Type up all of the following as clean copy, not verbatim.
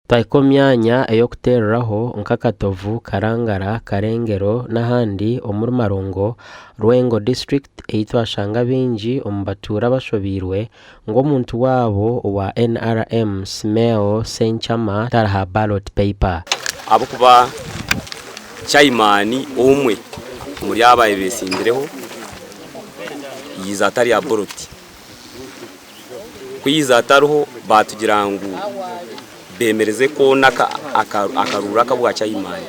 Taiko myanya eyokutereraho nk'Akatovu, Karangara, Karengero n'ahandi omuri Marongo, Rwengo district eitwashanga bingi omu batura bashobirwe ng'omuntu wabo wa NRM Smeo Senchama taraha ballot paper. Abo kuba chairman omwe muri abaye besimbireho yiza atari ya ballot. Kuyiza ataruho batugira ngo bemereze ko naka akarura kabwa chairman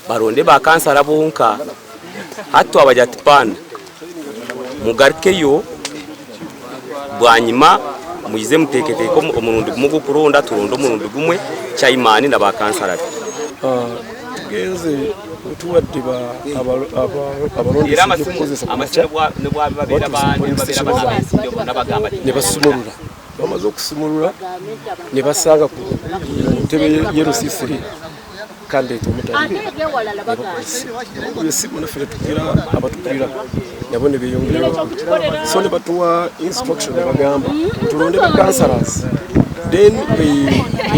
baronde ba kansara bonka hatu abajatipana mugarikeyo bwanyima muyize mutekete ko umurundi gumugo kuronda turondo umurundi gumwe chairman na ba kansara genze utuwadde abarondi kukozesa amasebwa ne bwababera bandi babera n'abagamba ne basumurura bamaze okusumurura ne basanga ku ntebe y'erusisiri kandi tumutali yesi muna fere tugira abatupira yabone beyongera so ne batuwa instruction bagamba turonde ba counselors then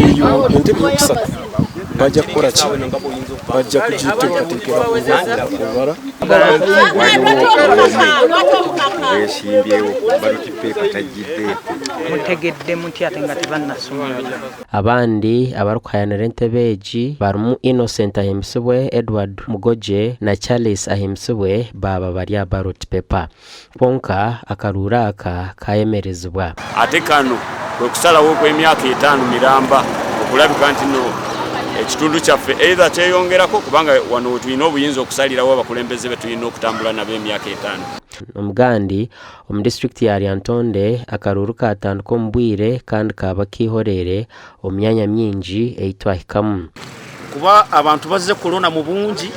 eyo ntebe y'okusatu bajja kukora ki bajja kugiteekateekera kubara esimbyewo baluti paper tagidde mutegedde muti ate nga tebannasumulula. Abandi abarukayanira entebe egi barimu Innocent ahimisibwe, Edward Mugoje na Charles ahimisibwe baba bari ballot paper bonka akarura aka kayemerezebwa ate kano kwe kusalawo kw'emyaka 5 miramba okulabika nti no ekitundu kyaffe either kyeyongerako kubanga wano tulina obuyinza okusalirawo abakulembeze be tulina okutambula nabo emyaka 5. Omugandi omu district ya Lyantonde akaruru katandika omu bwire kandi kaba kihorere omu myanya myingi eitwahikamu kuba abantu bazze kulona mu bungi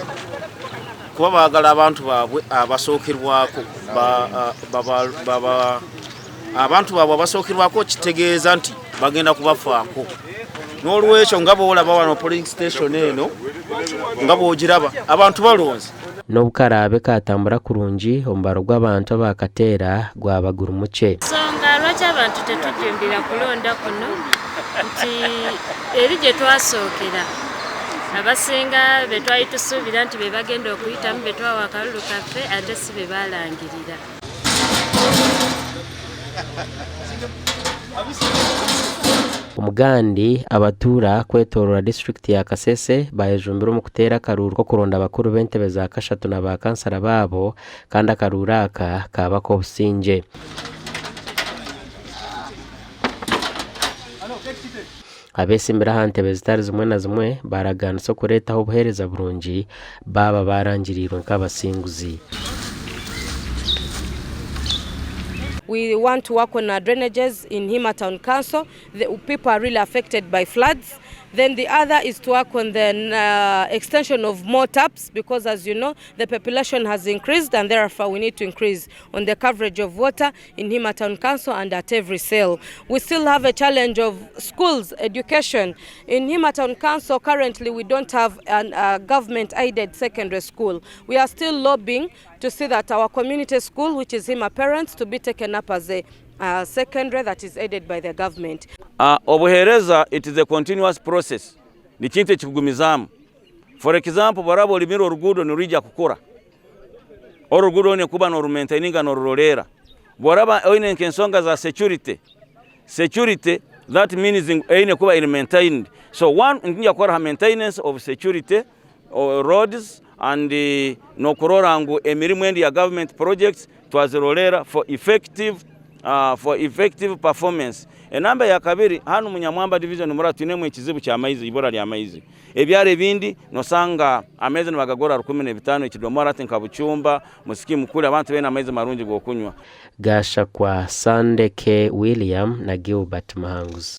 kuba baagala abantu baabwe abasookerwako abantu baabwe abasookerwako kitegeeza nti bagenda kubafaako n'olwekyo nga boolaba wano polling station eno nga boogiraba abantu balonze n'obukarabe katambura kurungi omubaro gw'abantu abakateera gwabagura muke songa lwaki abantu tetujumbira kulonda kuno nti eri gye twasookera abasinga be twali tusuubira nti be bagenda okuyitamu be twawa akalulu kaffe ate si be baalangirira. Omugandi abatura kwetoorora district ya Kasese bayejumbira mu kuteera akaruru ko kuronda abakuru b'entebe za kashatu na ba kansara baabo kandi akaruru aka kaba k'obusinge. Abesimbira ha ntebe zitari zimwe na zimwe baraganisa okureetaho obuheereza burungi baba barangirirwe nk'abasinguzi. We want to work on drainages in Hima Town Council. The people are really affected by floods. Then the other is to work on the extension of more taps because, as you know, the population has increased and therefore we need to increase on the coverage of water in Hima Town Council and at every cell. We still have a challenge of schools, education. In Hima Town Council, currently we don't have a government-aided secondary school. We are still lobbying to see that our community school, which is Hima Parents, to be taken up as a secondary that is aided by the government. Obuhereza, it is a continuous process. Ni kintu ekikugumizamu. For example, barabo olimira oruguudo nirija kukura. Oruguudo ne kuba norumaintaininga norulolera. Bwaraba oine nkensonga za security. Security, that means eine kuba maintained. So one, nginja kora maintenance of security or roads and no kurora ngu emirimu endi ya government projects twazirolera for effective performance. Enamba ya kabiri hanu Munyamwamba division mura tunemu ekizibu kya maizi ibora lya maizi ebyare bindi nosanga amezi nibagagora 15 ekidomora tenka buchumba musiki mukule abantu bena maizi marungi go kunywa. Gasha kwa Sandeke William na Gilbert Mahanguzi.